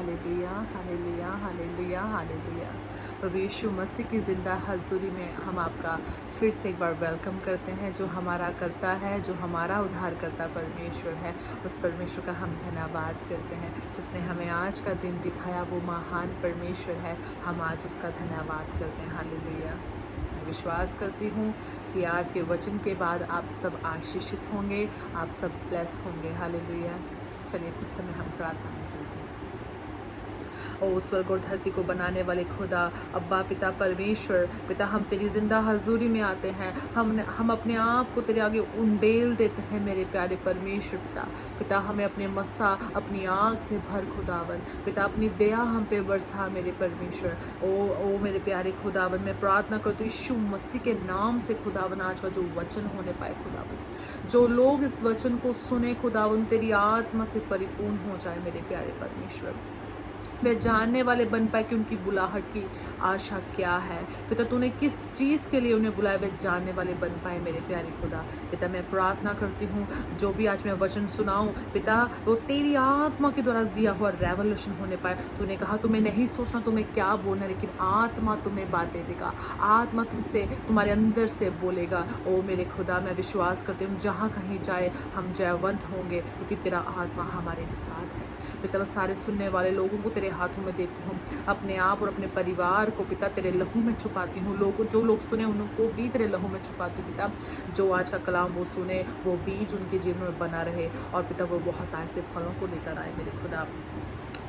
Hallelujah, hallelujah, hallelujah, hallelujah. प्रभु यीशु मसीह की ज़िंदा हज़ूरी में हम आपका फिर से एक बार वेलकम करते हैं। जो हमारा करता है, जो हमारा उद्धारकर्ता परमेश्वर है, उस परमेश्वर का हम धन्यवाद करते हैं। जिसने हमें आज का दिन दिखाया, वो महान परमेश्वर है, हम आज उसका धन्यवाद करते हैं। हालेलुया। मैं विश्वास करती हूँ कि आज के वचन के बाद आप सब आशीषित होंगे, आप सब ब्लेस होंगे। हालेलुया। चलिए कुछ समय हम प्रार्थना में चलते हैं। ओ स्वर्ग और धरती को बनाने वाले खुदा, अब्बा पिता परमेश्वर, पिता हम तेरी ज़िंदा हज़ूरी में आते हैं। हम अपने आप को तेरे आगे उंडेल देते हैं मेरे प्यारे परमेश्वर पिता। पिता हमें अपने मस्सा, अपनी आग से भर खुदावन। पिता अपनी दया हम पे बरसा मेरे परमेश्वर। ओ मेरे प्यारे खुदावन, मैं प्रार्थना करती हूँ यीशु मसीह के नाम से खुदावन, आज का जो वचन होने पाए खुदावन, जो लोग इस वचन को सुने खुदावन, तेरी आत्मा से परिपूर्ण हो जाए मेरे प्यारे परमेश्वर। वे जानने वाले बन पाए कि उनकी बुलाहट की आशा क्या है। पिता तूने किस चीज़ के लिए उन्हें बुलाया, वे जानने वाले बन पाए मेरे प्यारे खुदा। पिता मैं प्रार्थना करती हूँ, जो भी आज मैं वचन सुनाऊँ पिता, वो तेरी आत्मा के द्वारा दिया हुआ रेवल्यूशन होने पाए। तूने कहा तुम्हें नहीं सोचना तुम्हें क्या बोलना है, लेकिन आत्मा तुम्हें बातें देगा, आत्मा तुमसे, तुम्हारे अंदर से बोलेगा। ओ मेरे खुदा, मैं विश्वास करती हूँ जहाँ कहीं जाए हम जयवंत होंगे, क्योंकि तेरा आत्मा हमारे साथ है। पिता मैं सारे सुनने वाले लोगों को तेरे हाथों में देती हूँ, अपने आप और अपने परिवार को पिता तेरे लहू में छुपाती हूँ। जो लोग सुने उनको भी तेरे लहू में छुपाती हूँ पिता। जो आज का कलाम वो सुने, वो बीज उनके जीवन में बना रहे, और पिता वो बहुत ऐसे फलों को लेकर आए मेरे खुदा।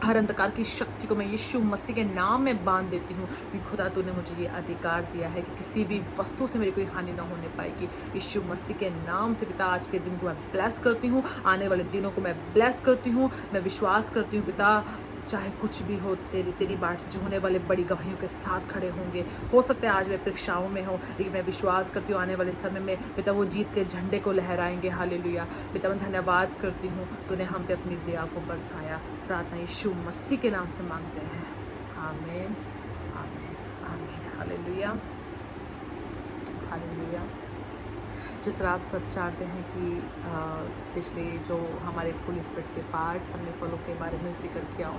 हर अंधकार की शक्ति को मैं यीशु मसीह के नाम में बांध देती हूँ, कि खुदा तूने मुझे ये अधिकार दिया है कि किसी भी वस्तु से मेरी कोई हानि ना होने पाएगी। यीशु मसीह के नाम से पिता आज के दिन को मैं ब्लेस करती हूँ, आने वाले दिनों को मैं ब्लेस करती हूँ। मैं विश्वास करती हूँ पिता, चाहे कुछ भी हो, तेरी बाट जो होने वाले बड़ी गवाहियों के साथ खड़े होंगे। हो सकता है आज मैं परीक्षाओं में हो, लेकिन मैं विश्वास करती हूँ आने वाले समय में पिता वो जीत के झंडे को लहराएंगे। हालेलुया। पिता मैं धन्यवाद करती हूँ, तूने हम पे अपनी दया को बरसाया। प्रार्थना यीशु मसीह के नाम से मांगते हैं, आमीन, आमीन, आमीन। Hallelujah, hallelujah. जिस तरह आप सब जानते हैं कि पिछले जो हमारे होली स्पिरिट के पार्ट्स, हमने फलों के बारे में जिक्र किया,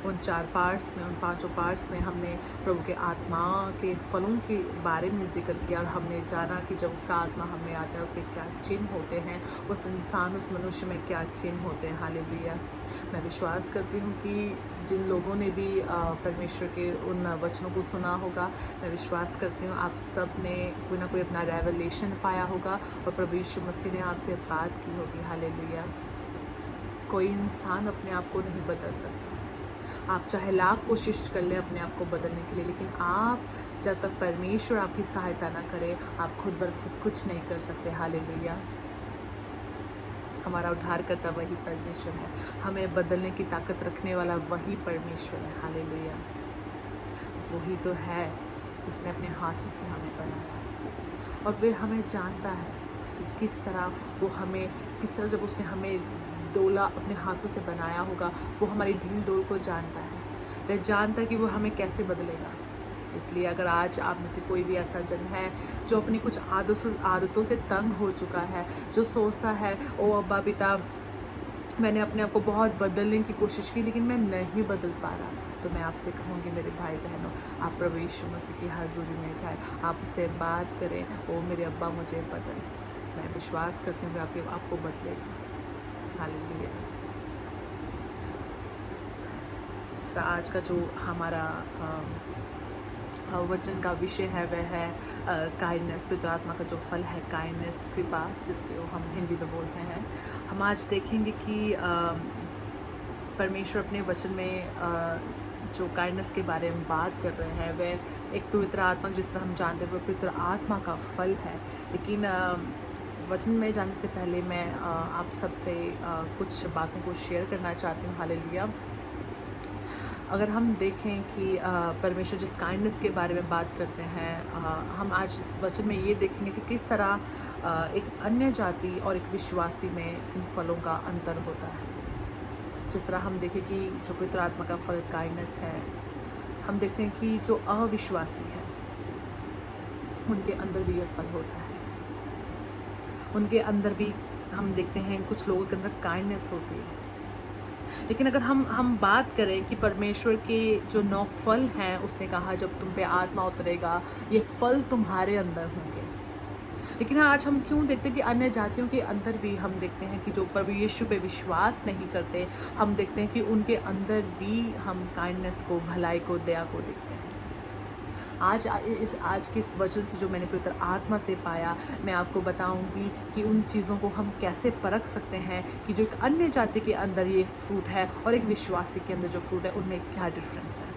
उन 4 पार्ट्स में, उन 5 पार्ट्स में हमने प्रभु के आत्मा के फलों के बारे में जिक्र किया, और हमने जाना कि जब उसका आत्मा हमें आता है उसके क्या चिन्ह होते हैं, उस इंसान, उस मनुष्य में क्या चिन्ह होते हैं। हालेलुया। मैं विश्वास करती हूँ कि जिन लोगों ने भी परमेश्वर के उन वचनों को सुना होगा, मैं विश्वास करती हूँ आप सब ने कोई ना कोई अपना रेवलेशन पाया होगा, और प्रभु यीशु मसीह ने आपसे बात की होगी। हालेलुया। कोई इंसान अपने आप को नहीं बदल सकता, आप चाहे लाख कोशिश कर लें अपने आप को बदलने के लिए, लेकिन आप जब तक परमेश्वर आपकी सहायता ना करे, आप खुद बर खुद कुछ नहीं कर सकते। हालेलुया। हमारा उद्धारकर्ता वही परमेश्वर है, हमें बदलने की ताकत रखने वाला वही परमेश्वर है। हालेलुया। वही तो है जिसने अपने हाथों से हमें बनाया, और वह हमें जानता है कि किस तरह वो हमें, किस तरह जब उसने हमें डोला, अपने हाथों से बनाया होगा, वो हमारी ढील डोल को जानता है। वह जानता है कि वो हमें कैसे बदलेगा। इसलिए अगर आज आप में से कोई भी ऐसा जन है जो अपनी कुछ आदतों से तंग हो चुका है, जो सोचता है ओ अब्बा पिता, मैंने अपने आप को बहुत बदलने की कोशिश की लेकिन मैं नहीं बदल पा रहा, तो मैं आपसे कहूँगी मेरे भाई बहनों, आप प्रभु यीशु मसीह की हाज़ुरी में जाए, आप उससे बात करें, ओ मेरे अब्बा मुझे बदल। मैं विश्वास करती हूँ कि आपको बदलेगा। हालेलुया। जिस तरह आज का जो हमारा वचन का विषय है वह है काइंडनेस, पवित्र आत्मा का जो फल है काइंडनेस, कृपा, जिसको हम हिंदी में बोलते हैं। हम आज देखेंगे कि परमेश्वर अपने वचन में जो काइंडनेस के बारे में बात कर रहे हैं वह एक पवित्र आत्मा, जिस तरह हम जानते हैं, वो पवित्र आत्मा का फल है। लेकिन वचन में जाने से पहले मैं आप सबसे कुछ बातों को शेयर करना चाहती हूँ। हालेलुया। अगर हम देखें कि परमेश्वर जिस काइंडनेस के बारे में बात करते हैं, हम आज इस वचन में ये देखेंगे कि किस तरह एक अन्य जाति और एक विश्वासी में इन फलों का अंतर होता है। जिस तरह हम देखें कि जो पवित्र आत्मा का फल काइंडनेस है, हम देखते हैं कि जो अविश्वासी है उनके अंदर भी यह फल होता है। उनके अंदर भी हम देखते हैं कुछ लोगों के अंदर काइंडनेस होती है, लेकिन अगर हम बात करें कि परमेश्वर के जो 9 फल हैं, उसने कहा जब तुम पे आत्मा उतरेगा ये फल तुम्हारे अंदर होंगे। लेकिन आज हम क्यों देखते हैं कि अन्य जातियों के अंदर भी हम देखते हैं कि जो प्रभु यीशु पे विश्वास नहीं करते, हम देखते हैं कि उनके अंदर भी हम काइंडनेस को, भलाई को, दया को देखते हैं। आज की इस वचन से जो मैंने पवित्र आत्मा से पाया, मैं आपको बताऊंगी कि उन चीज़ों को हम कैसे परख सकते हैं कि जो एक अन्य जाति के अंदर ये फ्रूट है और एक विश्वासी के अंदर जो फ्रूट है, उनमें क्या डिफरेंस है।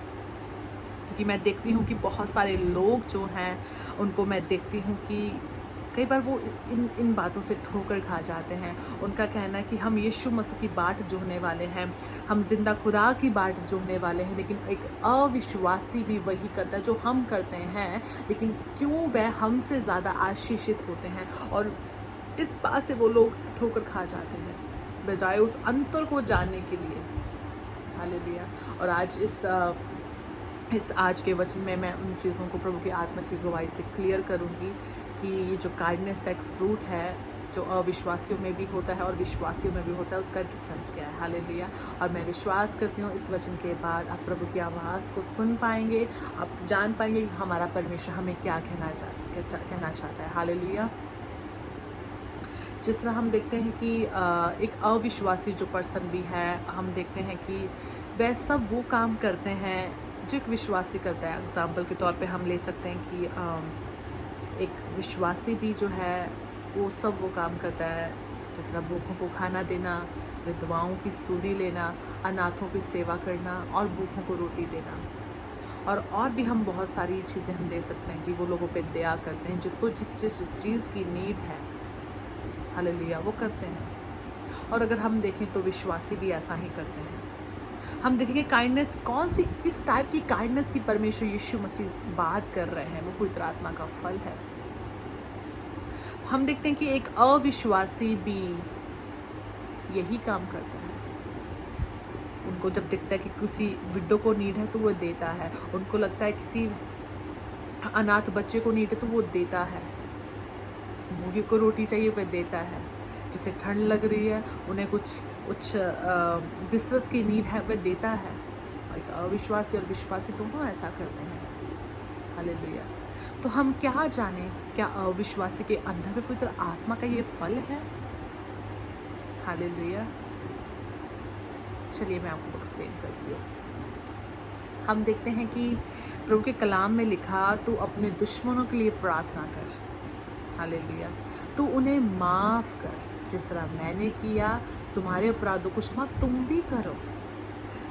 क्योंकि मैं देखती हूँ कि बहुत सारे लोग जो हैं, उनको मैं देखती हूँ कि कई बार वो इन बातों से ठोकर खा जाते हैं। उनका कहना है कि हम यीशु मसीह की बाट जोहने वाले हैं, हम जिंदा खुदा की बाट जोहने वाले हैं, लेकिन एक अविश्वासी भी वही करता है जो हम करते हैं, लेकिन क्यों वह हमसे ज़्यादा आशीषित होते हैं। और इस बात से वो लोग ठोकर खा जाते हैं बजाय उस अंतर को जानने के लिए। हालेलुया। और आज के वचन में मैं उन चीज़ों को प्रभु की आत्मा की गवाही से क्लियर करूँगी कि ये जो काइंडनेस का एक फ्रूट है, जो अविश्वासियों में भी होता है और विश्वासियों में भी होता है, उसका डिफरेंस क्या है। हालेलुया। और मैं विश्वास करती हूँ इस वचन के बाद आप प्रभु की आवाज़ को सुन पाएंगे, आप जान पाएंगे कि हमारा परमेश्वर हमें क्या कहना चाहता है। हालेलुया। जिस तरह हम देखते हैं कि एक अविश्वासी जो पर्सन भी है, हम देखते हैं कि वह सब वो काम करते हैं जो एक विश्वासी करता है। एग्जाम्पल के तौर पे हम ले सकते हैं कि एक विश्वासी भी जो है वो सब वो काम करता है, जिस तरह भूखों को खाना देना, विधवाओं की स्तुति लेना, अनाथों की सेवा करना और भूखों को रोटी देना। और भी हम बहुत सारी चीज़ें हम दे सकते हैं कि वो लोगों पे दया करते हैं, जिसको जिस चीज़ की नीड है, हालेलुया, वो करते हैं। और अगर हम देखें तो विश्वासी भी ऐसा ही करते हैं। हम देखेंगे काइंडनेस कौन सी, किस टाइप की काइंडनेस की परमेश्वर यीशु मसीह बात कर रहे हैं, वो पवित्र आत्मा का फल है। हम देखते हैं कि एक अविश्वासी भी यही काम करता है। उनको जब दिखता है कि किसी विडो को नीड है तो वो देता है, उनको लगता है किसी अनाथ बच्चे को नीड है तो वो देता है, भूखे को रोटी चाहिए वह देता है, जिसे ठंड लग रही है उन्हें कुछ बिस्तरस की नीड है वह देता है। एक अविश्वासी और विश्वासी दोनों ऐसा करते हैं। हालेलुया। तो हम क्या जाने, क्या अविश्वासी के अंदर में पवित्र आत्मा का ये फल है? हालेलुया। चलिए मैं आपको एक्सप्लेन करती हूँ। हम देखते हैं कि प्रभु के कलाम में लिखा, तो अपने दुश्मनों के लिए प्रार्थना कर। हालेलुया। तो उन्हें माफ़ कर, जिस तरह मैंने किया, तुम्हारे अपराधों को क्षमा तुम भी करो।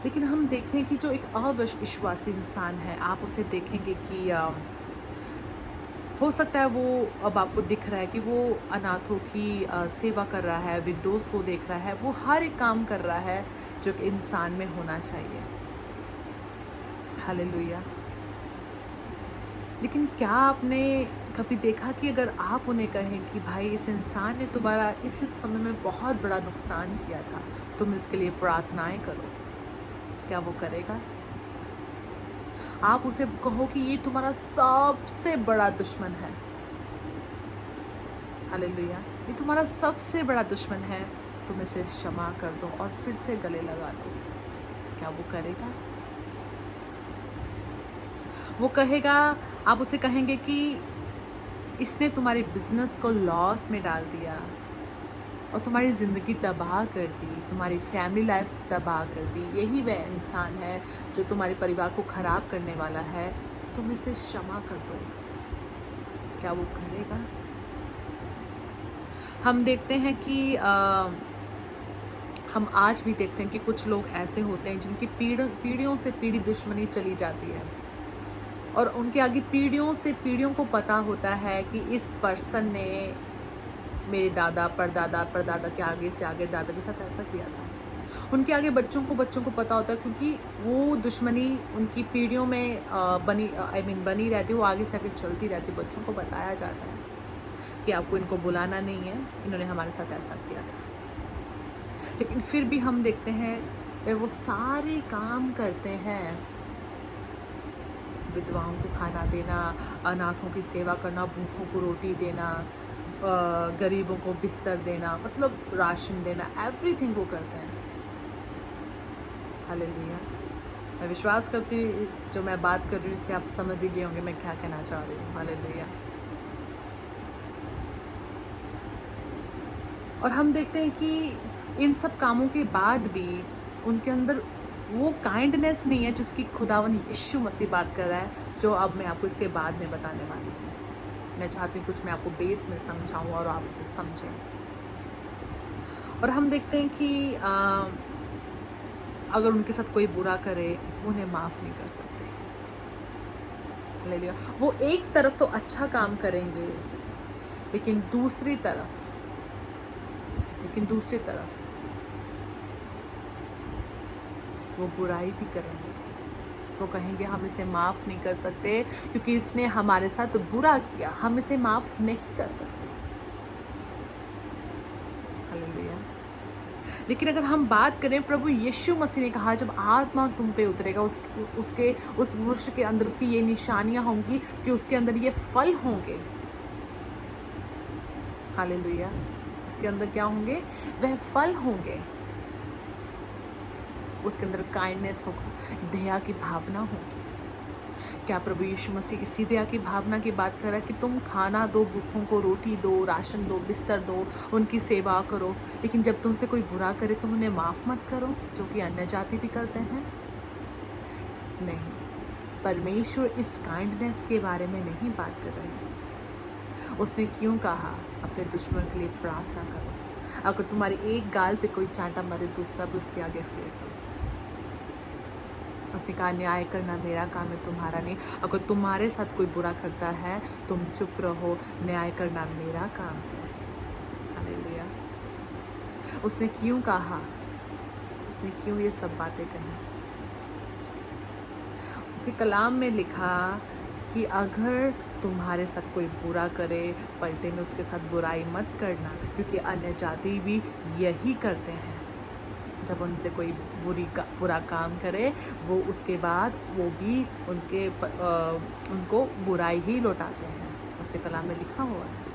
लेकिन हम देखते हैं कि जो एक अविश्वासी इंसान है, आप उसे देखेंगे कि हो सकता है वो, अब आपको दिख रहा है कि वो अनाथों की सेवा कर रहा है, विडोज़ को देख रहा है, वो हर एक काम कर रहा है जो एक इंसान में होना चाहिए। हालेलुया। लेकिन क्या आपने कभी देखा कि अगर आप उन्हें कहें कि भाई इस इंसान ने तुम्हारा इस समय में बहुत बड़ा नुकसान किया था, तुम इसके लिए प्रार्थनाएं करो, क्या वो करेगा? आप उसे कहो कि ये तुम्हारा सबसे बड़ा दुश्मन है, हालेलुया, ये तुम्हारा सबसे बड़ा दुश्मन है, तुम इसे क्षमा कर दो और फिर से गले लगा दो, क्या वो करेगा? वो कहेगा, आप उसे कहेंगे कि इसने तुम्हारे बिजनेस को लॉस में डाल दिया और तुम्हारी ज़िंदगी तबाह कर दी, तुम्हारी फैमिली लाइफ तबाह कर दी, यही वह इंसान है जो तुम्हारे परिवार को ख़राब करने वाला है, तुम इसे क्षमा कर दो, क्या वो करेगा? हम देखते हैं कि हम आज भी देखते हैं कि कुछ लोग ऐसे होते हैं जिनकी पीढ़ियों से पीढ़ी दुश्मनी चली जाती है और उनके आगे पीढ़ियों से पीढ़ियों को पता होता है कि इस पर्सन ने मेरे दादा परदादा के आगे से आगे दादा के साथ ऐसा किया था। उनके आगे बच्चों को पता होता है, क्योंकि वो दुश्मनी उनकी पीढ़ियों में बनी रहती है, वो आगे से आगे चलती रहती है। बच्चों को बताया जाता है कि आपको इनको बुलाना नहीं है, इन्होंने हमारे साथ ऐसा किया था। लेकिन फिर भी हम देखते हैं वो सारे काम करते हैं, विधवाओं को खाना देना, अनाथों की सेवा करना, भूखों को रोटी देना, गरीबों को बिस्तर देना, मतलब राशन देना, एवरीथिंग वो करते हैं। हालेलुया। मैं विश्वास करती हूँ जो मैं बात कर रही हूँ इससे आप समझ ही गए होंगे मैं क्या कहना चाह रही हूँ। हालेलुया। और हम देखते हैं कि इन सब कामों के बाद भी उनके अंदर वो काइंडनेस नहीं है जिसकी खुदावन यीशु मसीह बात कर रहा है, जो अब मैं आपको इसके बाद में बताने वाली हूँ। मैं चाहती हूँ कुछ मैं आपको बेस में समझाऊँ और आप उसे समझें। और हम देखते हैं कि अगर उनके साथ कोई बुरा करे वो उन्हें माफ़ नहीं कर सकते। हालेलुया। वो एक तरफ तो अच्छा काम करेंगे लेकिन दूसरी तरफ वो बुराई भी करेंगे। वो कहेंगे हम इसे माफ़ नहीं कर सकते क्योंकि इसने हमारे साथ बुरा किया, हम इसे माफ़ नहीं कर सकते। हालेलुया। लेकिन अगर हम बात करें, प्रभु यीशु मसीह ने कहा जब आत्मा तुम पे उतरेगा उस मनुष्य के अंदर उसकी ये निशानियां होंगी कि उसके अंदर ये फल होंगे। हालेलुया। उसके अंदर क्या होंगे? वह फल होंगे। उसके अंदर काइंडनेस होगा, दया की भावना होगी। क्या प्रभु यीशु मसीह इसी दया की भावना की बात कर रहा है कि तुम खाना दो, भूखों को रोटी दो, राशन दो, बिस्तर दो, उनकी सेवा करो, लेकिन जब तुमसे कोई बुरा करे तुम उन्हें माफ़ मत करो, जो कि अन्य जाति भी करते हैं? नहीं, परमेश्वर इस काइंडनेस के बारे में नहीं बात कर रहे हैं। उसने क्यों कहा अपने दुश्मन के लिए प्रार्थना करो। अगर तुम्हारी एक गाल पे कोई चांटा मारे दूसरा भी उसके आगे फेर दो। उसने कहा न्याय करना मेरा काम है, तुम्हारा नहीं। अगर तुम्हारे साथ कोई बुरा करता है तुम चुप रहो, न्याय करना मेरा काम है। हालेलुया। उसने क्यों कहा? उसने क्यों ये सब बातें कही? उसी कलाम में लिखा कि अगर तुम्हारे साथ कोई बुरा करे, पलटे में उसके साथ बुराई मत करना, क्योंकि अन्य जाति भी यही करते हैं। जब उनसे कोई बुरा काम करे वो उसके बाद वो भी उनको बुराई ही लौटाते हैं। उसके कलाम में लिखा हुआ है।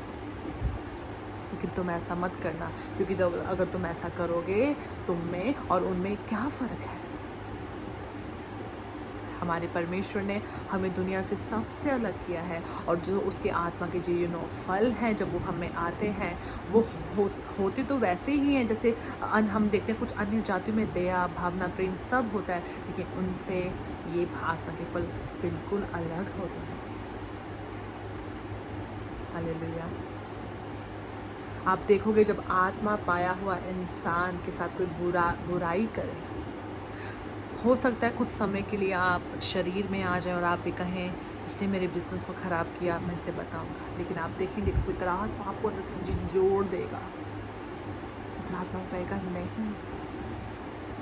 लेकिन तुम ऐसा मत करना, क्योंकि अगर तुम ऐसा करोगे तुम में और उनमें क्या फ़र्क है? हमारे परमेश्वर ने हमें दुनिया से सबसे अलग किया है, और जो उसके आत्मा के जो फल हैं जब वो हमें आते हैं वो होते तो वैसे ही हैं जैसे हम देखते हैं कुछ अन्य जातियों में दया, भावना, प्रेम सब होता है, लेकिन उनसे ये आत्मा के फल बिल्कुल अलग होते हैं। हालेलुया। आप देखोगे जब आत्मा पाया हुआ इंसान के साथ कोई बुराई करे, हो सकता है कुछ समय के लिए आप शरीर में आ जाए और आप भी कहें इसने मेरे बिजनेस को ख़राब किया, मैं इसे बताऊंगा, लेकिन आप देखेंगे कि पवित्र आत्मा आपको अंदर से झिझोड़ देगा। पवित्र आत्मा कहेगा नहीं,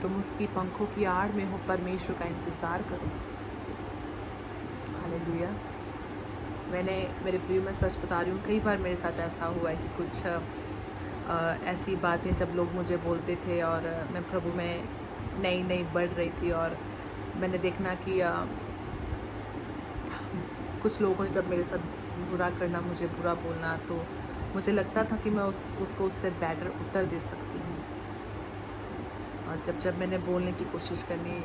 तुम उसकी पंखों की आड़ में हो, परमेश्वर का इंतज़ार करो। हालेलुया। मेरे प्रिय में सच बता रही हूँ, कई बार मेरे साथ ऐसा हुआ है कि कुछ ऐसी बातें जब लोग मुझे बोलते थे और मैं प्रभु में नई बढ़ रही थी, और मैंने देखना कि कुछ लोगों ने जब मेरे साथ बुरा करना, मुझे बुरा बोलना, तो मुझे लगता था कि मैं उसको उससे बेटर उत्तर दे सकती हूँ। और जब मैंने बोलने की कोशिश करनी,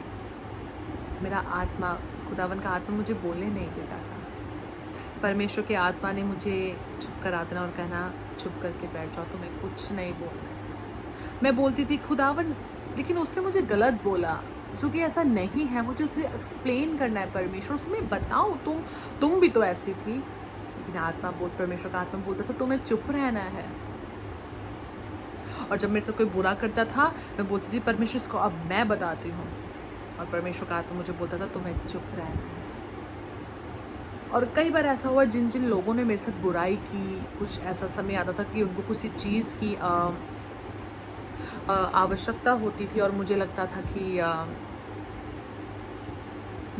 मेरा आत्मा, खुदावन का आत्मा मुझे बोलने नहीं देता था। परमेश्वर के आत्मा ने मुझे चुप करा देना और कहना चुप करके बैठ जाओ, तुम्हें कुछ नहीं बोलना। मैं बोलती थी खुदावन, लेकिन उसने मुझे गलत बोला, जो कि ऐसा नहीं है, मुझे उसे एक्सप्लेन करना है परमेश्वर, उसमें बताओ तुम भी तो ऐसी थी। लेकिन परमेश्वर का आत्मा बोलता था तुम्हें चुप रहना है। और जब मेरे साथ कोई बुरा करता था मैं बोलती थी परमेश्वर इसको अब मैं बताती हूँ, और परमेश्वर का आत्मा मुझे बोलता था तुम्हें चुप रहना है। और कई बार ऐसा हुआ जिन लोगों ने मेरे साथ बुराई की, कुछ ऐसा समय आता था कि उनको किसी चीज़ की आवश्यकता होती थी और मुझे लगता था कि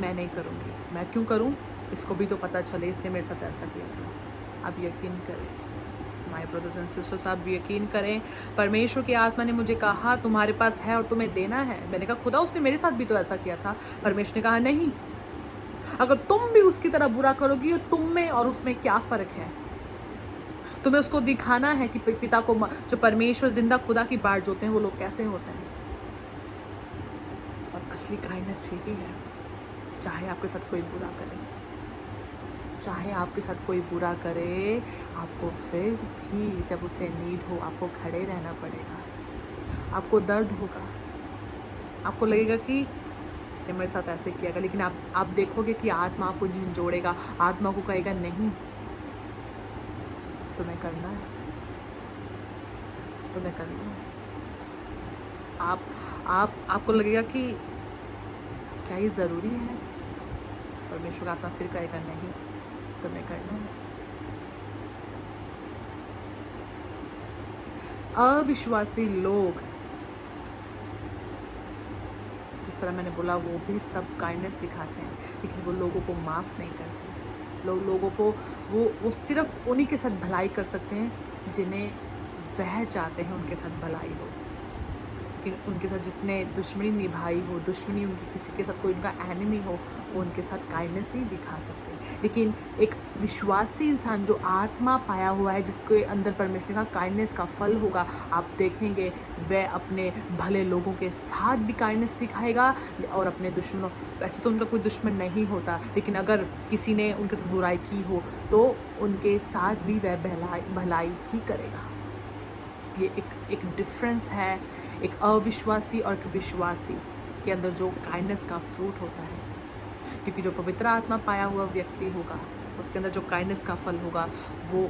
मैं नहीं करूँगी, मैं क्यों करूँ, इसको भी तो पता चले इसने मेरे साथ ऐसा किया था। आप यकीन करें माय ब्रदर्स एंड सिस्टर्स, आप यकीन करें, परमेश्वर की आत्मा ने मुझे कहा तुम्हारे पास है और तुम्हें देना है। मैंने कहा खुदा उसने मेरे साथ भी तो ऐसा किया था। परमेश्वर ने कहा नहीं, अगर तुम भी उसकी तरह बुरा करोगी तो तुम में और उसमें क्या फ़र्क है। तुम्हें उसको दिखाना है कि पिता को, जो परमेश्वर जिंदा खुदा की बाट जोते हैं वो लोग कैसे होते हैं। और असली काइंडनेस यही है। चाहे आपके साथ कोई बुरा करे, चाहे आपके साथ कोई बुरा करे, आपको फिर भी जब उसे नीड हो आपको खड़े रहना पड़ेगा। आपको दर्द होगा, आपको लगेगा कि इसने मेरे साथ ऐसे किया, लेकिन आप देखोगे कि आत्मा आपको झंझोड़ेगा, आत्मा को कहेगा नहीं, तुम्हें करना है, तुम्हें करना है। आपको लगेगा कि क्या ये ज़रूरी है, परमेश्वर का आत्मा फिर कहेगा नहीं, तुम्हें करना है। अविश्वासी लोग, जिस तरह मैंने बोला, वो भी सब काइंडनेस दिखाते हैं, लेकिन वो लोगों को माफ़ नहीं करते। लोगों को वो सिर्फ उन्हीं के साथ भलाई कर सकते हैं जिन्हें वह चाहते हैं उनके साथ भलाई हो। लेकिन उनके साथ जिसने दुश्मनी निभाई हो, दुश्मनी उनकी किसी के साथ कोई उनका एनिमी हो, वो उनके साथ काइंडनेस नहीं दिखा सकते। लेकिन एक विश्वासी इंसान जो आत्मा पाया हुआ है, जिसके अंदर परमेश्वर का काइंडनेस का फल होगा, आप देखेंगे वह अपने भले लोगों के साथ भी काइंडनेस दिखाएगा और अपने दुश्मनों, वैसे तो उनका कोई दुश्मन नहीं होता, लेकिन अगर किसी ने उनके साथ बुराई की हो तो उनके साथ भी वह भलाई ही करेगा। ये एक डिफरेंस है एक अविश्वासी और एक विश्वासी के अंदर जो काइंडनेस का फ्रूट होता है। क्योंकि जो पवित्र आत्मा पाया हुआ व्यक्ति होगा, उसके अंदर जो काइंडनेस का फल होगा, वो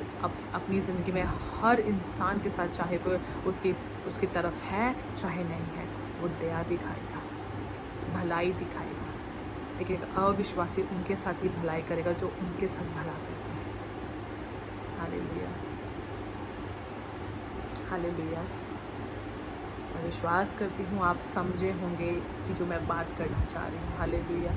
अपनी ज़िंदगी में हर इंसान के साथ, चाहे वो उसकी तरफ है चाहे नहीं है, वो दया दिखाएगा, भलाई दिखाएगा। लेकिन एक अविश्वासी उनके साथ ही भलाई करेगा जो उनके साथ भला करते हैं। Hallelujah, hallelujah. मैं विश्वास करती हूँ आप समझे होंगे कि जो मैं बात करना चाह रही हूँ। हालेलुया।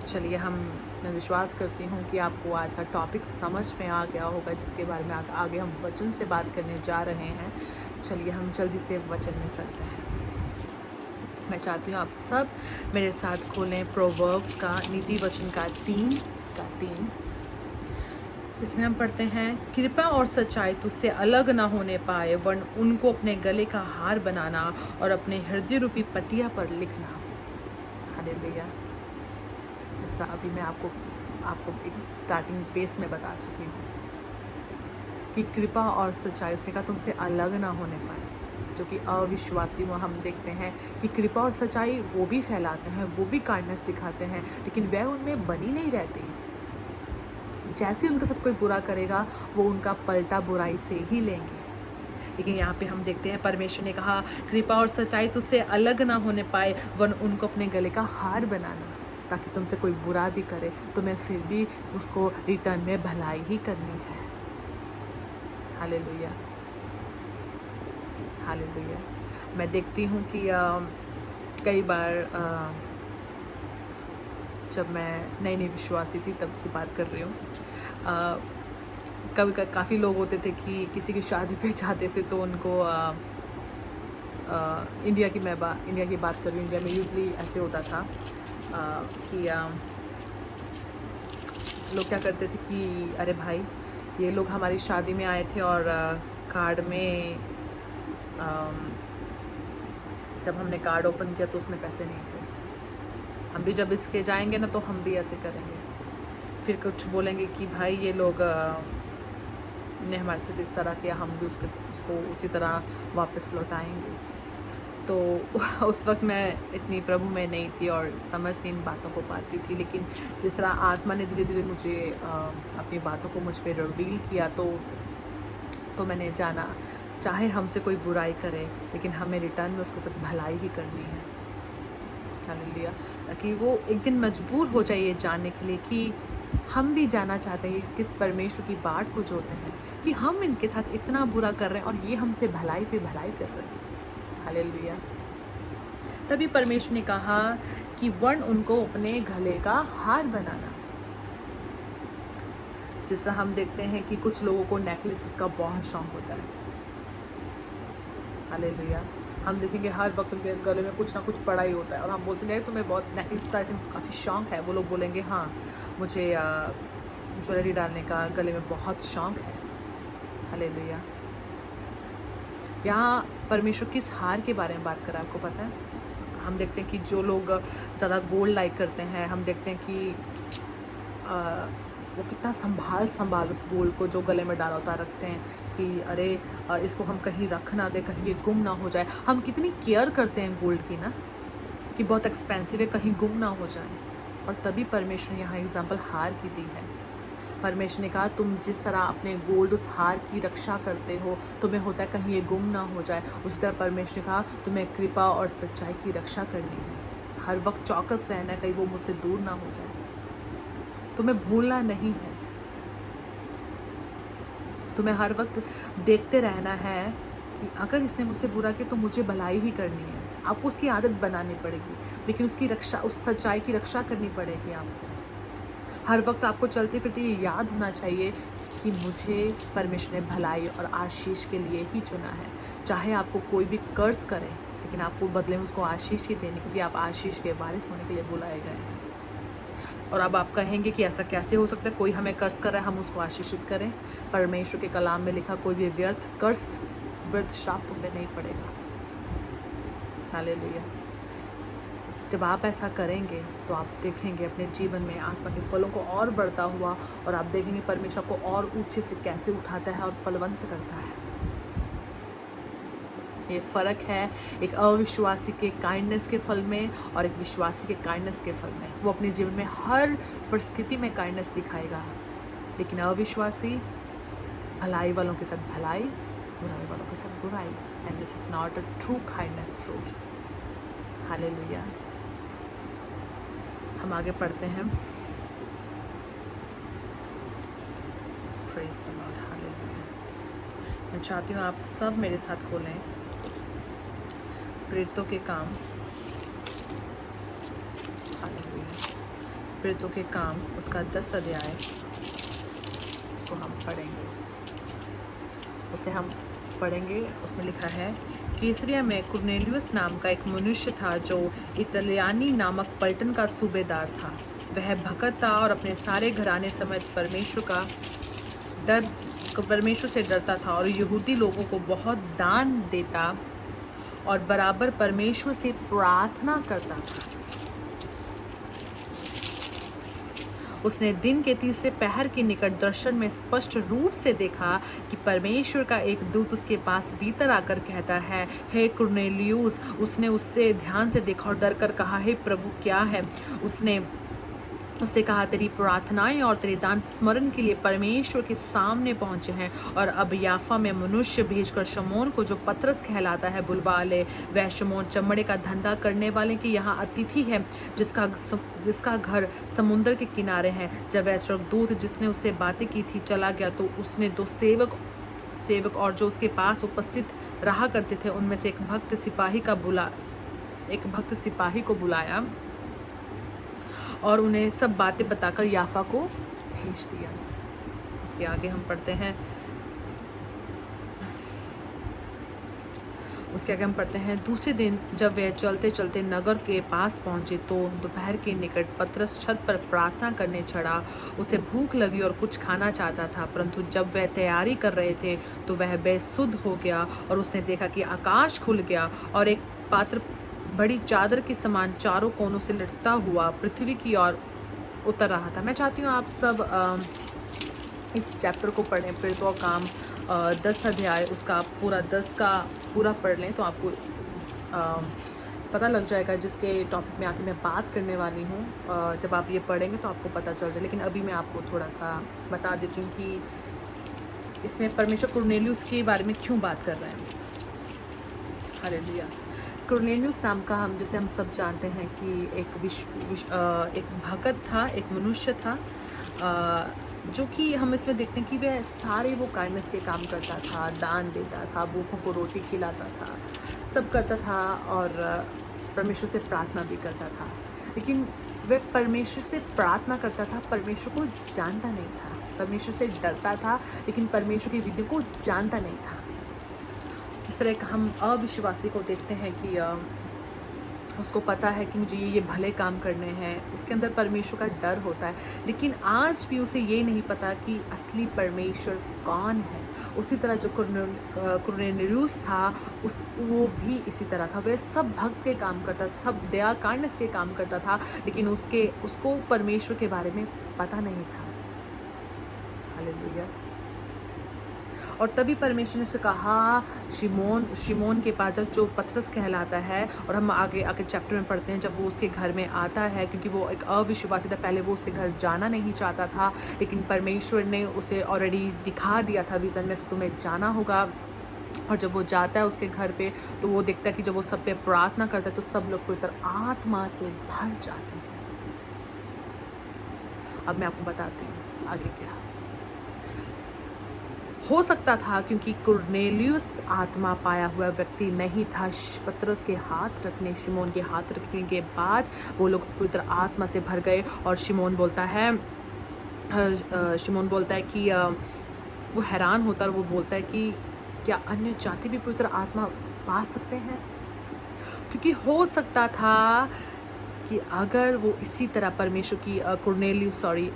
चलिए, मैं विश्वास करती हूँ कि आपको आज का टॉपिक समझ में आ गया होगा, जिसके बारे में आगे हम वचन से बात करने जा रहे हैं। चलिए हम जल्दी से वचन में चलते हैं। मैं चाहती हूँ आप सब मेरे साथ खोलें प्रोवर्ब्स का नीति वचन का 3 इसमें हम पढ़ते हैं, कृपा और सच्चाई तुझसे अलग ना होने पाए, वरन उनको अपने गले का हार बनाना और अपने हृदय रूपी पटिया पर लिखना। हालेलुया। जिस तरह अभी मैं आपको एक स्टार्टिंग पेस में बता चुकी हूँ कि कृपा और सच्चाई, उसने कहा तुमसे अलग ना होने पाए। जो कि अविश्वासी में हम देखते हैं कि कृपा और सच्चाई वो भी फैलाते हैं, वो भी काइंडनेस दिखाते हैं, लेकिन वह उनमें बनी नहीं रहती। जैसे उनके साथ कोई बुरा करेगा, वो उनका पलटा बुराई से ही लेंगे। लेकिन यहाँ पे हम देखते हैं परमेश्वर ने कहा, कृपा और सच्चाई तुझसे अलग ना होने पाए, वरन उनको अपने गले का हार बनाना, ताकि तुमसे कोई बुरा भी करे तो मैं फिर भी उसको रिटर्न में भलाई ही करनी है। Hallelujah, hallelujah. मैं देखती हूँ कि कई बार जब मैं नई विश्वासी थी तब की बात कर रही हूँ, कभी काफ़ी लोग होते थे कि किसी की शादी पे जाते थे तो उनको इंडिया की बात कर रही हूँ। इंडिया में यूजली ऐसे होता था कि लोग क्या करते थे कि अरे भाई, ये लोग हमारी शादी में आए थे और कार्ड में जब हमने कार्ड ओपन किया तो उसमें पैसे नहीं थे, हम भी जब इसके जाएंगे ना तो हम भी ऐसे करेंगे। फिर कुछ बोलेंगे कि भाई ये लोग ने हमारे साथ इस तरह किया, हम भी उसको उसी तरह वापस लौटाएंगे। तो उस वक्त मैं इतनी प्रभु में नहीं थी और समझ नहीं इन बातों को पाती थी, लेकिन जिस तरह आत्मा ने धीरे धीरे मुझे अपनी बातों को मुझ पर रिवील किया तो मैंने जाना, चाहे हमसे कोई बुराई करे लेकिन हमें रिटर्न में उसके साथ भलाई ही करनी है। हालेलुया। ताकि वो एक दिन मजबूर हो जाए ये जानने के लिए कि हम भी जाना चाहते हैं किस परमेश्वर की बाट को जोते हैं कि हम इनके साथ इतना बुरा कर रहे हैं और ये हमसे भलाई पे भलाई कर रहे हैं। हालेलुया। तभी परमेश्वर ने कहा कि वरन उनको अपने गले का हार बनाना। जिस तरह हम देखते हैं कि कुछ लोगों को नेकलेसेस का बहुत शौक होता है। हालेलुया। हम देखेंगे हर वक्त उनके गले में कुछ ना कुछ पड़ा ही होता है और हम बोलते हैं तुम्हें बहुत नेकलेस का आई थिंक काफ़ी शौक है। वो लोग बोलेंगे हाँ, मुझे ज्वेलरी डालने का गले में बहुत शौक है। हालेलुया। यहाँ परमेश्वर किस हार के बारे में बात कर रहा है, आपको पता है? हम देखते हैं कि जो लोग ज़्यादा गोल्ड लाइक करते हैं, हम देखते हैं कि वो कितना संभाल उस गोल्ड को जो गले में डाला होता रखते हैं कि अरे इसको हम कहीं रख ना दें, कहीं ये गुम ना हो जाए। हम कितनी केयर करते हैं गोल्ड की ना, कि बहुत एक्सपेंसिव है, कहीं गुम ना हो जाए। और तभी परमेश्वर ने यहाँ एग्जाम्पल हार की दी है। परमेश्वर ने कहा तुम जिस तरह अपने गोल्ड उस हार की रक्षा करते हो, तुम्हें होता है कहीं ये गुम ना हो जाए, उसी तरह परमेश्वर ने कहा तुम्हें कृपा और सच्चाई की रक्षा करनी है। हर वक्त चौकस रहना है, कहीं वो मुझसे दूर ना हो जाए। तुम्हें भूलना नहीं है, तुम्हें हर वक्त देखते रहना है कि अगर इसने मुझसे बुरा किया तो मुझे भलाई ही करनी है। आपको उसकी आदत बनानी पड़ेगी, लेकिन उसकी रक्षा, उस सच्चाई की रक्षा करनी पड़ेगी आपको। हर वक्त आपको चलते फिरते ये याद होना चाहिए कि मुझे परमेश्वर ने भलाई और आशीष के लिए ही चुना है। चाहे आपको कोई भी कर्ज करे, लेकिन आपको बदले में उसको आशीष ही देनी, क्योंकि आप आशीष के वारिस होने के लिए बुलाए गए हैं। और अब आप कहेंगे कि ऐसा कैसे हो सकता है, कोई हमें कर्ज कर रहा है हम उसको आशीषित करें। परमेश्वर के कलाम में लिखा कोई भी व्यर्थ कर्ज, व्यर्थ श्राप तुम पे नहीं पड़ेगा। हालेलुया। जब आप ऐसा करेंगे तो आप देखेंगे अपने जीवन में आत्मा के फलों को और बढ़ता हुआ, और आप देखेंगे परमेश्वर को और ऊंचे से कैसे उठाता है और फलवंत करता है। ये फ़र्क है एक अविश्वासी के काइंडनेस के फल में और एक विश्वासी के काइंडनेस के फल में। वो अपने जीवन में हर परिस्थिति में काइंडनेस दिखाएगा, लेकिन अविश्वासी भलाई वालों के साथ भलाई, बुराई वालों के साथ बुराई। And this is not a true kindness fruit. Hallelujah. हम आगे पढ़ते हैं। Praise the Lord. हालेलुया। मैं चाहती हूँ आप सब मेरे साथ खोलें प्रेरितों के काम। हालेलुया। प्रेरितों के काम उसका 10 अध्याय, उसको हम पढ़ेंगे। उसे हम पढ़ेंगे। उसमें लिखा है, कैसरिया में कुरनेलियुस नाम का एक मनुष्य था जो इतालियानी नामक पलटन का सूबेदार था। वह भगत था और अपने सारे घराने समेत परमेश्वर से डरता था और यहूदी लोगों को बहुत दान देता और बराबर परमेश्वर से प्रार्थना करता था। उसने दिन के तीसरे पहर के निकट दर्शन में स्पष्ट रूप से देखा कि परमेश्वर का एक दूत उसके पास भीतर आकर कहता है, हे कुरनेलियुस। उसने उससे ध्यान से देखा और डर कर कहा, हे प्रभु क्या है? उसने उससे कहा, तेरी प्रार्थनाएं और तेरे दान स्मरण के लिए परमेश्वर के सामने पहुंचे हैं, और अब याफा में मनुष्य भेजकर शमौन को, जो पतरस कहलाता है, बुलवा ले। वह शमौन चमड़े का धंधा करने वाले के यहाँ अतिथि है, जिसका घर समुद्र के किनारे है। जब वह स्वर्गदूत जिसने उससे बातें की थी चला गया, तो उसने 2 सेवक और जो उसके पास उपस्थित रहा करते थे उनमें से एक भक्त सिपाही को बुलाया और उन्हें सब बातें बताकर याफा को भेज दिया। उसके आगे हम पढ़ते हैं, दूसरे दिन जब वे चलते चलते नगर के पास पहुंचे तो दोपहर के निकट पतरस छत पर प्रार्थना करने चढ़ा। उसे भूख लगी और कुछ खाना चाहता था, परंतु जब वह तैयारी कर रहे थे तो वह बेसुध हो गया और उसने देखा कि आकाश खुल गया और एक पात्र बड़ी चादर के समान चारों कोनों से लटकता हुआ पृथ्वी की ओर उतर रहा था। मैं चाहती हूँ आप सब इस चैप्टर को पढ़ें, प्रेरितों का काम 10 अध्याय, उसका पूरा 10 का पूरा पढ़ लें तो आपको पता लग जाएगा जिसके टॉपिक में आके मैं बात करने वाली हूँ। जब आप ये पढ़ेंगे तो आपको पता चल जाए, लेकिन अभी मैं आपको थोड़ा सा बता देती हूँ कि इसमें परमेश्वर कुरनेलियुस के बारे में क्यों बात कर रहे हैं। हालेलुया। कुरनेलियुस नाम का जिसे हम सब जानते हैं कि एक भगत था, एक मनुष्य था, जो कि हम इसमें देखते हैं कि वह सारे वो काइंडनेस के काम करता था, दान देता था, भूखों को रोटी खिलाता था, सब करता था और परमेश्वर से प्रार्थना भी करता था। लेकिन वह परमेश्वर से प्रार्थना करता था, परमेश्वर को जानता नहीं था। परमेश्वर से डरता था, लेकिन परमेश्वर की विधि को जानता नहीं था। जिस तरह हम अविश्वासी को देखते हैं कि उसको पता है कि मुझे ये भले काम करने हैं, उसके अंदर परमेश्वर का डर होता है। लेकिन आज भी उसे ये नहीं पता कि असली परमेश्वर कौन है। उसी तरह जो कुरनेलियुस था, वो भी इसी तरह था। वह सब भक्त के काम करता, सब दया काइंडनेस के काम करता था, लेकिन उसको परमेश्वर के बारे में पता नहीं था। हालेलुया। और तभी परमेश्वर ने उसे कहा, शिमोन के पास जो पतरस कहलाता है, और हम आगे चैप्टर में पढ़ते हैं जब वो उसके घर में आता है, क्योंकि वो एक अविश्वासी था। पहले वो उसके घर जाना नहीं चाहता था, लेकिन परमेश्वर ने उसे ऑलरेडी दिखा दिया था विज़न में कि तुम्हें जाना होगा। और जब वो जाता है उसके घर पे, तो वो देखता है कि जब वो सब पे प्रार्थना करता है तो सब लोग पवित्र आत्मा से भर जाते हैं। अब मैं आपको बताती हूँ आगे क्या हो सकता था, क्योंकि कुरनेलियुस आत्मा पाया हुआ व्यक्ति नहीं था। पतरस के हाथ रखने, शिमोन के हाथ रखने के बाद वो लोग पवित्र आत्मा से भर गए। और शिमोन बोलता है कि वो हैरान होता है, और वो बोलता है कि क्या अन्य जाति भी पवित्र आत्मा पा सकते हैं? क्योंकि हो सकता था कि अगर वो इसी तरह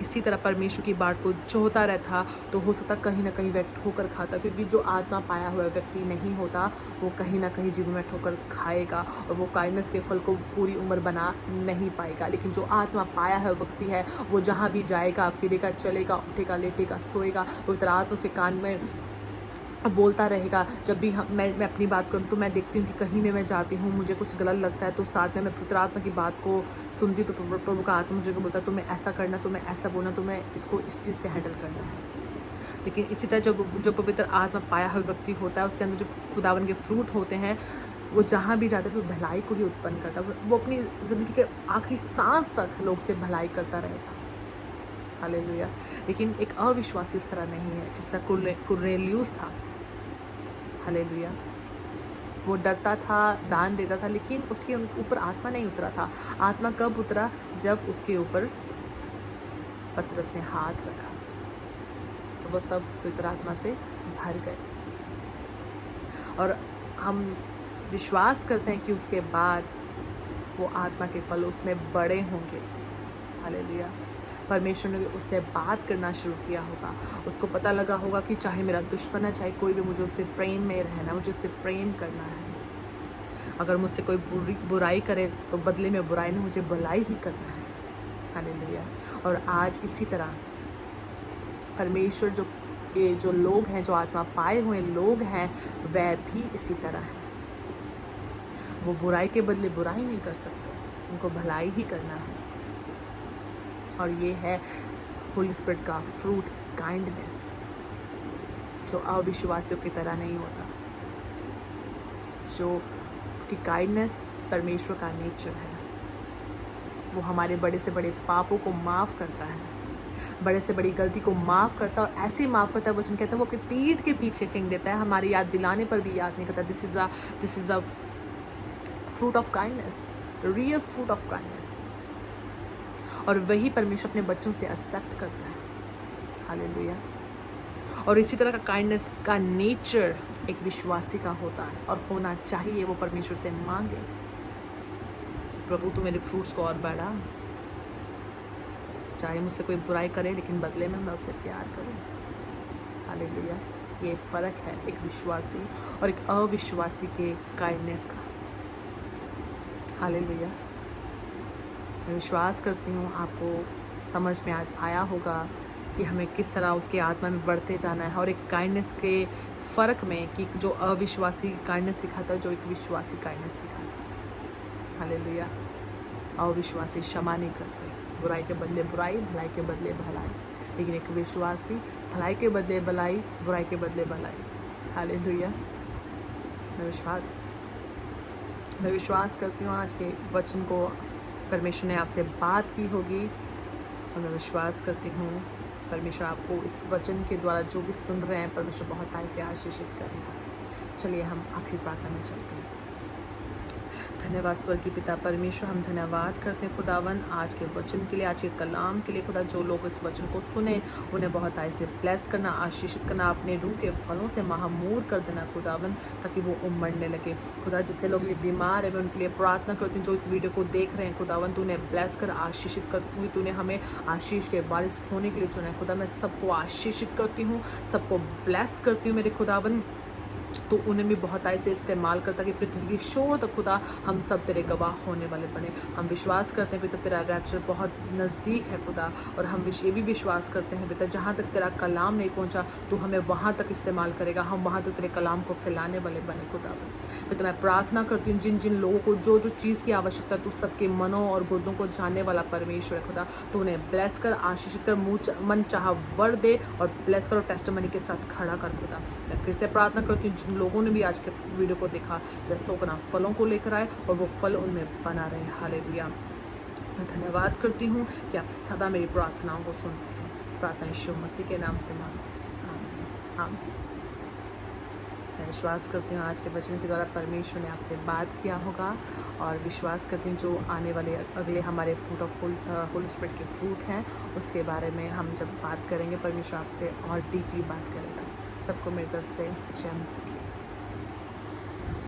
इसी तरह परमेश्वर की बात को जोहता रहता, तो हो सकता कहीं ना कहीं वह ठोकर खाता, क्योंकि जो आत्मा पाया हुआ व्यक्ति नहीं होता वो कहीं ना कहीं जीवन में ठोकर खाएगा, और वो काइंडनेस के फल को पूरी उम्र बना नहीं पाएगा। लेकिन जो आत्मा पाया हुआ व्यक्ति है, वो जहाँ भी जाएगा, फिरेगा, चलेगा, उठेगा, लेटेगा, सोएगा, पवित्र आत्मा से कान में बोलता रहेगा। जब भी मैं अपनी बात करूँ तो मैं देखती हूँ कि कहीं में मैं जाती हूँ, मुझे कुछ गलत लगता है, तो साथ में मैं पवित्र आत्मा की बात को सुनती हूँ, तो प्रभु का आत्मा मुझे बोलता है तुम्हें ऐसा करना, तुम्हें ऐसा बोलना, तुम्हें इसको इस चीज़ से हैंडल करना है। लेकिन इसी तरह जो पवित्र आत्मा पाया हुआ व्यक्ति होता है, उसके अंदर जो खुदावन के फ्रूट होते हैं, वो जहाँ भी जाता है तो भलाई को ही उत्पन्न करता है। वो अपनी ज़िंदगी के आखिरी सांस तक लोग से भलाई करता रहेगा। हालेलुया। लेकिन एक अविश्वासी इस तरह नहीं है जिस तरह कुरनेलियुस था। हालेलुया। वो डरता था, दान देता था, लेकिन उसके ऊपर आत्मा नहीं उतरा था। आत्मा कब उतरा? जब उसके ऊपर पतरस ने हाथ रखा, तो वो सब पवित्र आत्मा से भर गए। और हम विश्वास करते हैं कि उसके बाद वो आत्मा के फल उसमें बड़े होंगे। हालेलुया। परमेश्वर ने उससे बात करना शुरू किया होगा। उसको पता लगा होगा कि चाहे मेरा दुश्मन है, चाहे कोई भी, मुझे उससे प्रेम में रहना, मुझे उससे प्रेम करना है। अगर मुझसे कोई बुराई करे तो बदले में बुराई नहीं, मुझे भलाई ही करना है। हालेलुया। और आज इसी तरह परमेश्वर जो लोग हैं, जो आत्मा पाए हुए लोग हैं, वह भी इसी तरह है। वो बुराई के बदले बुराई नहीं कर सकते, उनको भलाई ही करना है। और ये है होली स्पिरिट का फ्रूट, काइंडनेस, जो अविश्वासियों की तरह नहीं होता। क्योंकि काइंडनेस परमेश्वर का नेचर है। वो हमारे बड़े से बड़े पापों को माफ़ करता है, बड़े से बड़ी गलती को माफ़ करता है, और ऐसे माफ़ करता है, वचन कहता है वो अपनी पीठ के पीछे फेंक देता है, हमारी याद दिलाने पर भी याद नहीं करता। This is a fruit of kindness, real fruit of kindness. और वही परमेश्वर अपने बच्चों से एक्सेप्ट करता है। हालेलुया। और इसी तरह का काइंडनेस का नेचर एक विश्वासी का होता है, और होना चाहिए। वो परमेश्वर से मांगे, प्रभु तू मेरे फ्रूट्स को और बढ़ा, चाहे मुझसे कोई बुराई करे, लेकिन बदले में मैं उससे प्यार करूं। हालेलुया। ये फ़र्क है एक विश्वासी और एक अविश्वासी के काइंडनेस का। हालेलुया। मैं विश्वास करती हूँ आपको समझ में आज आया होगा कि हमें किस तरह उसके आत्मा में बढ़ते जाना है, और एक काइंडनेस के फ़र्क में कि जो अविश्वासी काइंडनेस दिखाता है, जो एक विश्वासी काइंडनेस दिखाता है। हालेलुया। अविश्वासी क्षमा नहीं करते, बुराई के बदले बुराई, भलाई के बदले भलाई, लेकिन एक विश्वासी भलाई के बदले भलाई, बुराई के बदले भलाई। हालेलुया। मैं विश्वास करती हूँ आज के वचन को परमेश्वर ने आपसे बात की होगी, और मैं विश्वास करती हूँ परमेश्वर आपको इस वचन के द्वारा जो भी सुन रहे हैं, परमेश्वर बहुत से आशीषित करेगा। चलिए हम आखिरी प्रार्थना में चलते हैं। धन्यवाद स्वर्गीय पिता परमेश्वर, हम धन्यवाद करते हैं खुदावन आज के वचन के लिए, आज के कलाम के लिए। खुदा जो लोग इस वचन को सुने उन्हें बहुत ऐसे ब्लेस करना, आशीषित करना, अपने रूह के फलों से महामूर कर देना खुदावन, ताकि वो उमड़ने लगे। खुदा जितने लोग बीमार है मैं उनके लिए प्रार्थना करती हूँ, जो इस वीडियो को देख रहे हैं खुदावन तू उन्हें ब्लेस कर, आशीषित कर। तूने हमें आशीष के बारिश होने के लिए चुना है खुदा। मैं सबको आशीषित करती हूँ, सबको ब्लेस करती हूँ मेरे खुदावन, तो उन्हें भी बहुत ऐसे इस्तेमाल करता कि पृथ्वी की शोर तक खुदा हम सब तेरे गवाह होने वाले बने। हम विश्वास करते हैं पिता तेरा रैप्चर बहुत नज़दीक है खुदा, और हम ये भी विश्वास करते हैं पिता जहाँ तक तेरा कलाम नहीं पहुँचा तो हमें वहाँ तक इस्तेमाल करेगा, हम वहाँ तक तेरे कलाम को फैलाने वाले बने खुदा। पिता मैं प्रार्थना करती हूँ जिन जिन लोगों को जो जो चीज़ की आवश्यकता तू सबके मनों और गुर्दों को जानने वाला परमेश्वर है खुदा, तो उन्हें ब्लेस कर, आशीषित कर, मन चाह वर दे और ब्लेस कर और टेस्टिमनी के साथ खड़ा कर खुदा। मैं फिर से प्रार्थना करती हूँ जिन लोगों ने भी आज के वीडियो को देखा वे सोकना फलों को लेकर आए और वो फल उनमें बना रहे। हालेलुया। मैं धन्यवाद करती हूँ कि आप सदा मेरी प्रार्थनाओं को सुनते हैं। प्रार्थना यीशु मसीह के नाम से मांगते हैं, आमीन आमीन। मैं विश्वास करती हूँ आज के वचन के द्वारा परमेश्वर ने आपसे बात किया होगा, और विश्वास करती हूँ जो आने वाले अगले हमारे फ्रूट ऑफ होली स्पिरिट के फ्रूट हैं उसके बारे में हम जब बात करेंगे परमेश्वर आपसे और डीपली बात करेगा। सबको मेरी तरफ से जय मसीह।